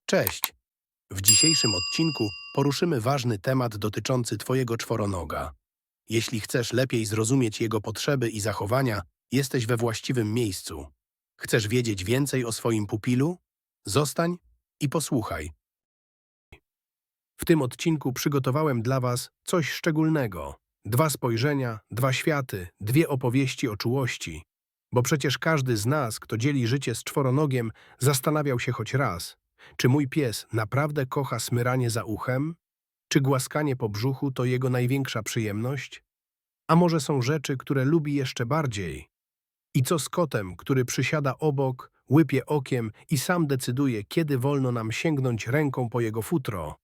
Cześć! W dzisiejszym odcinku poruszymy ważny temat dotyczący Twojego czworonoga. Jeśli chcesz lepiej zrozumieć jego potrzeby i zachowania, jesteś we właściwym miejscu. Chcesz wiedzieć więcej o swoim pupilu? Zostań i posłuchaj. W tym odcinku przygotowałem dla Was coś szczególnego. 2 spojrzenia, 2 światy, 2 opowieści o czułości. Bo przecież każdy z nas, kto dzieli życie z czworonogiem, zastanawiał się choć raz, czy mój pies naprawdę kocha smyranie za uchem? Czy głaskanie po brzuchu to jego największa przyjemność? A może są rzeczy, które lubi jeszcze bardziej? I co z kotem, który przysiada obok, łypie okiem i sam decyduje, kiedy wolno nam sięgnąć ręką po jego futro?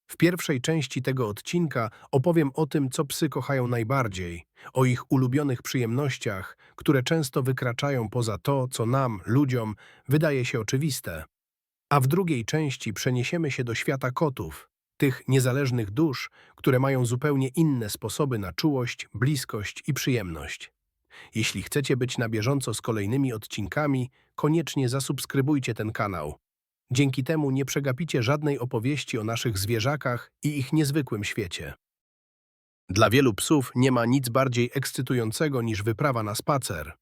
W pierwszej części tego odcinka opowiem o tym, co psy kochają najbardziej, o ich ulubionych przyjemnościach, które często wykraczają poza to, co nam, ludziom, wydaje się oczywiste. A w drugiej części przeniesiemy się do świata kotów, tych niezależnych dusz, które mają zupełnie inne sposoby na czułość, bliskość i przyjemność. Jeśli chcecie być na bieżąco z kolejnymi odcinkami, koniecznie zasubskrybujcie ten kanał. Dzięki temu nie przegapicie żadnej opowieści o naszych zwierzakach i ich niezwykłym świecie. Dla wielu psów nie ma nic bardziej ekscytującego niż wyprawa na spacer.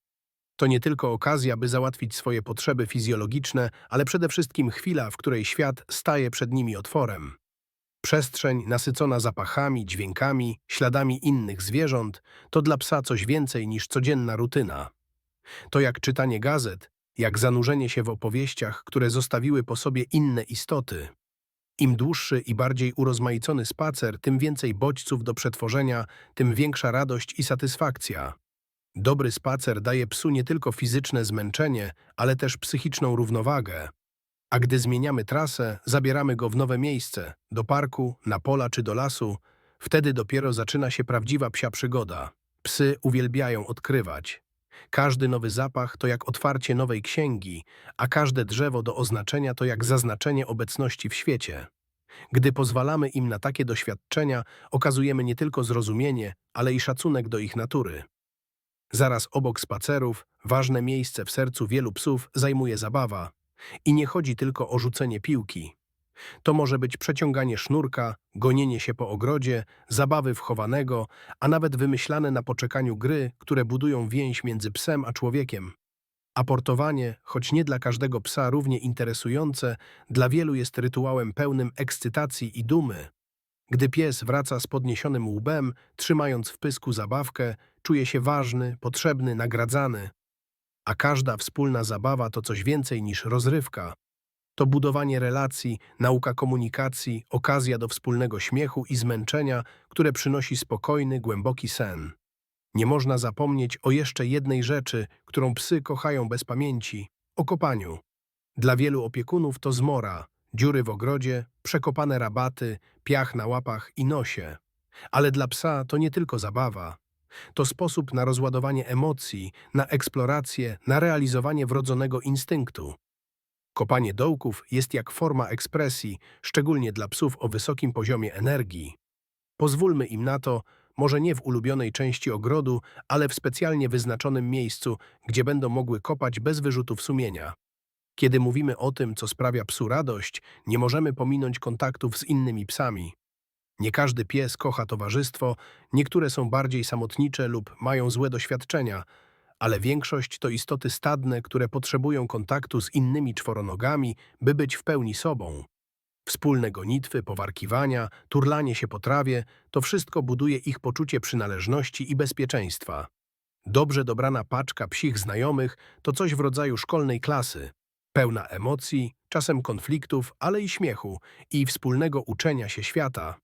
To nie tylko okazja, by załatwić swoje potrzeby fizjologiczne, ale przede wszystkim chwila, w której świat staje przed nimi otworem. Przestrzeń nasycona zapachami, dźwiękami, śladami innych zwierząt to dla psa coś więcej niż codzienna rutyna. To jak czytanie gazet, jak zanurzenie się w opowieściach, które zostawiły po sobie inne istoty. Im dłuższy i bardziej urozmaicony spacer, tym więcej bodźców do przetworzenia, tym większa radość i satysfakcja. Dobry spacer daje psu nie tylko fizyczne zmęczenie, ale też psychiczną równowagę. A gdy zmieniamy trasę, zabieramy go w nowe miejsce, do parku, na pola czy do lasu, wtedy dopiero zaczyna się prawdziwa psia przygoda. Psy uwielbiają odkrywać. Każdy nowy zapach to jak otwarcie nowej księgi, a każde drzewo do oznaczenia to jak zaznaczenie obecności w świecie. Gdy pozwalamy im na takie doświadczenia, okazujemy nie tylko zrozumienie, ale i szacunek do ich natury. Zaraz obok spacerów, ważne miejsce w sercu wielu psów zajmuje zabawa. I nie chodzi tylko o rzucenie piłki. To może być przeciąganie sznurka, gonienie się po ogrodzie, zabawy w chowanego, a nawet wymyślane na poczekaniu gry, które budują więź między psem a człowiekiem. Aportowanie, choć nie dla każdego psa równie interesujące, dla wielu jest rytuałem pełnym ekscytacji i dumy. Gdy pies wraca z podniesionym łbem, trzymając w pysku zabawkę, czuje się ważny, potrzebny, nagradzany. A każda wspólna zabawa to coś więcej niż rozrywka. To budowanie relacji, nauka komunikacji, okazja do wspólnego śmiechu i zmęczenia, które przynosi spokojny, głęboki sen. Nie można zapomnieć o jeszcze jednej rzeczy, którą psy kochają bez pamięci – o kopaniu. Dla wielu opiekunów to zmora, dziury w ogrodzie, przekopane rabaty, piach na łapach i nosie. Ale dla psa to nie tylko zabawa. To sposób na rozładowanie emocji, na eksplorację, na realizowanie wrodzonego instynktu. Kopanie dołków jest jak forma ekspresji, szczególnie dla psów o wysokim poziomie energii. Pozwólmy im na to, może nie w ulubionej części ogrodu, ale w specjalnie wyznaczonym miejscu, gdzie będą mogły kopać bez wyrzutów sumienia. Kiedy mówimy o tym, co sprawia psu radość, nie możemy pominąć kontaktów z innymi psami. Nie każdy pies kocha towarzystwo, niektóre są bardziej samotnicze lub mają złe doświadczenia, ale większość to istoty stadne, które potrzebują kontaktu z innymi czworonogami, by być w pełni sobą. Wspólne gonitwy, powarkiwania, turlanie się po trawie – to wszystko buduje ich poczucie przynależności i bezpieczeństwa. Dobrze dobrana paczka psich znajomych to coś w rodzaju szkolnej klasy, pełna emocji, czasem konfliktów, ale i śmiechu i wspólnego uczenia się świata.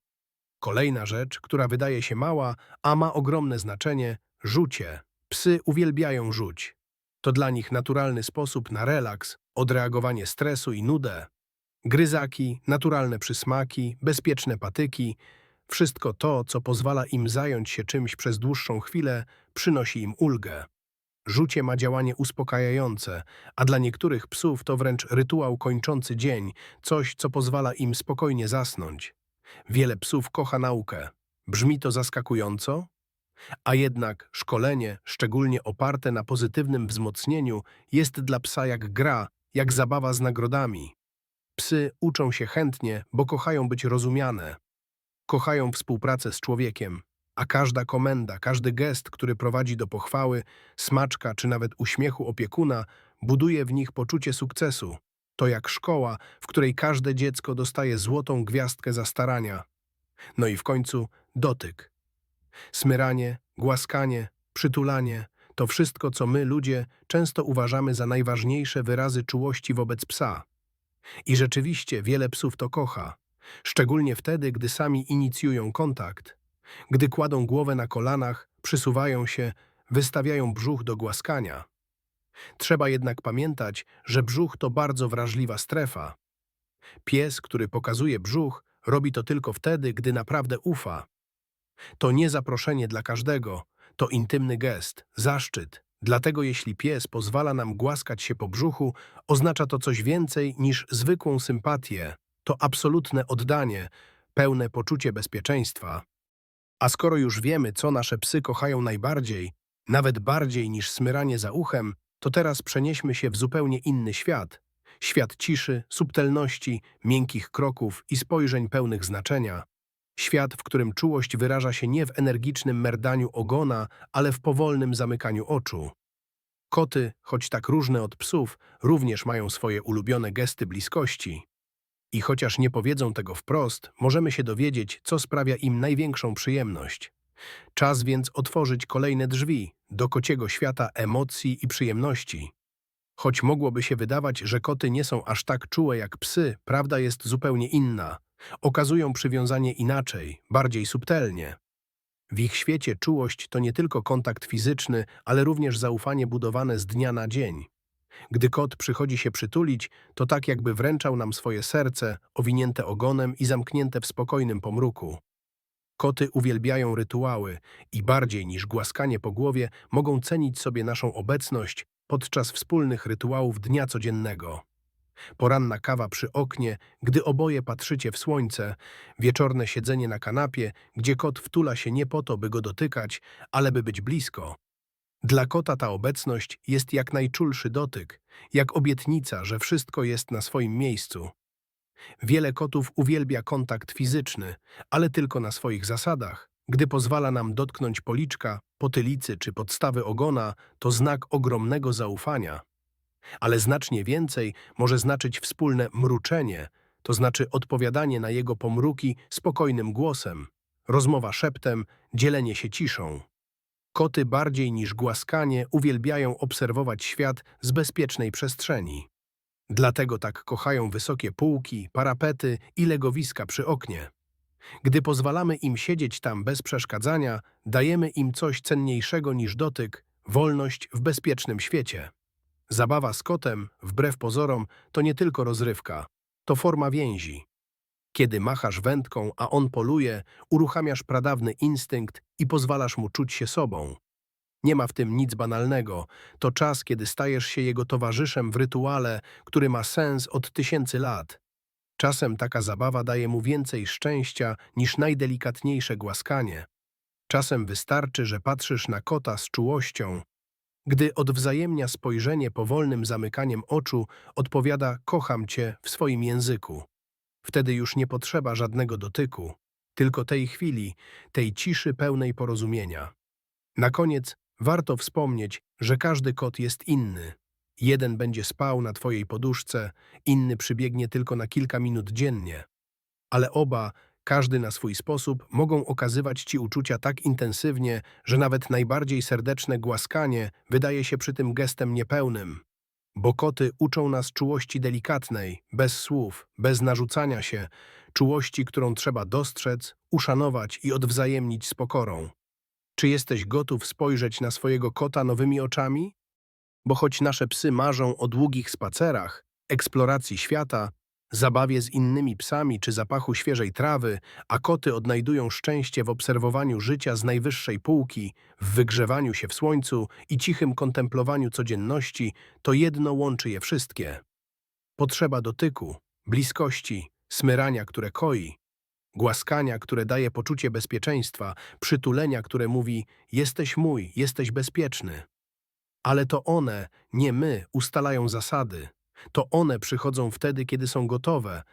Kolejna rzecz, która wydaje się mała, a ma ogromne znaczenie – rzucie. Psy uwielbiają rzuć. To dla nich naturalny sposób na relaks, odreagowanie stresu i nudę. Gryzaki, naturalne przysmaki, bezpieczne patyki – wszystko to, co pozwala im zająć się czymś przez dłuższą chwilę, przynosi im ulgę. Rzucie ma działanie uspokajające, a dla niektórych psów to wręcz rytuał kończący dzień, coś, co pozwala im spokojnie zasnąć. Wiele psów kocha naukę. Brzmi to zaskakująco? A jednak szkolenie, szczególnie oparte na pozytywnym wzmocnieniu, jest dla psa jak gra, jak zabawa z nagrodami. Psy uczą się chętnie, bo kochają być rozumiane. Kochają współpracę z człowiekiem, a każda komenda, każdy gest, który prowadzi do pochwały, smaczka czy nawet uśmiechu opiekuna, buduje w nich poczucie sukcesu. To jak szkoła, w której każde dziecko dostaje złotą gwiazdkę za starania. No i w końcu dotyk. Smyranie, głaskanie, przytulanie to wszystko, co my, ludzie, często uważamy za najważniejsze wyrazy czułości wobec psa. I rzeczywiście wiele psów to kocha, szczególnie wtedy, gdy sami inicjują kontakt, gdy kładą głowę na kolanach, przysuwają się, wystawiają brzuch do głaskania. Trzeba jednak pamiętać, że brzuch to bardzo wrażliwa strefa. Pies, który pokazuje brzuch, robi to tylko wtedy, gdy naprawdę ufa. To nie zaproszenie dla każdego, to intymny gest, zaszczyt. Dlatego jeśli pies pozwala nam głaskać się po brzuchu, oznacza to coś więcej niż zwykłą sympatię. To absolutne oddanie, pełne poczucie bezpieczeństwa. A skoro już wiemy, co nasze psy kochają najbardziej, nawet bardziej niż smyranie za uchem, to teraz przenieśmy się w zupełnie inny świat. Świat ciszy, subtelności, miękkich kroków i spojrzeń pełnych znaczenia. Świat, w którym czułość wyraża się nie w energicznym merdaniu ogona, ale w powolnym zamykaniu oczu. Koty, choć tak różne od psów, również mają swoje ulubione gesty bliskości. I chociaż nie powiedzą tego wprost, możemy się dowiedzieć, co sprawia im największą przyjemność. Czas więc otworzyć kolejne drzwi do kociego świata emocji i przyjemności. Choć mogłoby się wydawać, że koty nie są aż tak czułe jak psy, prawda jest zupełnie inna. Okazują przywiązanie inaczej, bardziej subtelnie. W ich świecie czułość to nie tylko kontakt fizyczny, ale również zaufanie budowane z dnia na dzień. Gdy kot przychodzi się przytulić, to tak jakby wręczał nam swoje serce, owinięte ogonem i zamknięte w spokojnym pomruku. Koty uwielbiają rytuały i bardziej niż głaskanie po głowie mogą cenić sobie naszą obecność podczas wspólnych rytuałów dnia codziennego. Poranna kawa przy oknie, gdy oboje patrzycie w słońce, wieczorne siedzenie na kanapie, gdzie kot wtula się nie po to, by go dotykać, ale by być blisko. Dla kota ta obecność jest jak najczulszy dotyk, jak obietnica, że wszystko jest na swoim miejscu. Wiele kotów uwielbia kontakt fizyczny, ale tylko na swoich zasadach. Gdy pozwala nam dotknąć policzka, potylicy czy podstawy ogona, to znak ogromnego zaufania. Ale znacznie więcej może znaczyć wspólne mruczenie, to znaczy odpowiadanie na jego pomruki spokojnym głosem, rozmowa szeptem, dzielenie się ciszą. Koty bardziej niż głaskanie uwielbiają obserwować świat z bezpiecznej przestrzeni. Dlatego tak kochają wysokie półki, parapety i legowiska przy oknie. Gdy pozwalamy im siedzieć tam bez przeszkadzania, dajemy im coś cenniejszego niż dotyk, wolność w bezpiecznym świecie. Zabawa z kotem, wbrew pozorom, to nie tylko rozrywka, to forma więzi. Kiedy machasz wędką, a on poluje, uruchamiasz pradawny instynkt i pozwalasz mu czuć się sobą. Nie ma w tym nic banalnego, to czas, kiedy stajesz się jego towarzyszem w rytuale, który ma sens od tysięcy lat. Czasem taka zabawa daje mu więcej szczęścia niż najdelikatniejsze głaskanie. Czasem wystarczy, że patrzysz na kota z czułością. Gdy odwzajemnia spojrzenie powolnym zamykaniem oczu, odpowiada „kocham cię” w swoim języku. Wtedy już nie potrzeba żadnego dotyku, tylko tej chwili, tej ciszy pełnej porozumienia. Na koniec warto wspomnieć, że każdy kot jest inny. Jeden będzie spał na twojej poduszce, inny przybiegnie tylko na kilka minut dziennie. Ale oba, każdy na swój sposób, mogą okazywać ci uczucia tak intensywnie, że nawet najbardziej serdeczne głaskanie wydaje się przy tym gestem niepełnym. Bo koty uczą nas czułości delikatnej, bez słów, bez narzucania się, czułości, którą trzeba dostrzec, uszanować i odwzajemnić z pokorą. Czy jesteś gotów spojrzeć na swojego kota nowymi oczami? Bo choć nasze psy marzą o długich spacerach, eksploracji świata, zabawie z innymi psami czy zapachu świeżej trawy, a koty odnajdują szczęście w obserwowaniu życia z najwyższej półki, w wygrzewaniu się w słońcu i cichym kontemplowaniu codzienności, to jedno łączy je wszystkie. Potrzeba dotyku, bliskości, smyrania, które koi. głaskania, które daje poczucie bezpieczeństwa, przytulenia, które mówi: jesteś mój, jesteś bezpieczny. Ale to one, nie my, ustalają zasady. To one przychodzą wtedy, kiedy są gotowe,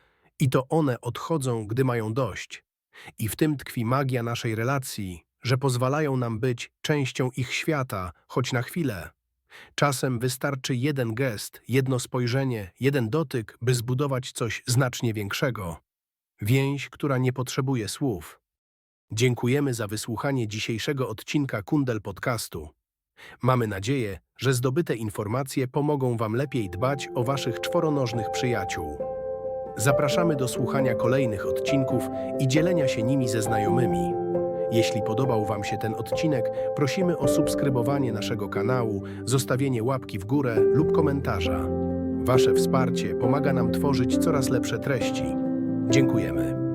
i to one odchodzą, gdy mają dość. I w tym tkwi magia naszej relacji, że pozwalają nam być częścią ich świata, choć na chwilę. Czasem wystarczy jeden gest, jedno spojrzenie, jeden dotyk, by zbudować coś znacznie większego. Więź, która nie potrzebuje słów. Dziękujemy za wysłuchanie dzisiejszego odcinka Kundel Podcastu. Mamy nadzieję, że zdobyte informacje pomogą Wam lepiej dbać o Waszych czworonożnych przyjaciół. Zapraszamy do słuchania kolejnych odcinków i dzielenia się nimi ze znajomymi. Jeśli podobał Wam się ten odcinek, prosimy o subskrybowanie naszego kanału, zostawienie łapki w górę lub komentarza. Wasze wsparcie pomaga nam tworzyć coraz lepsze treści. Dziękujemy.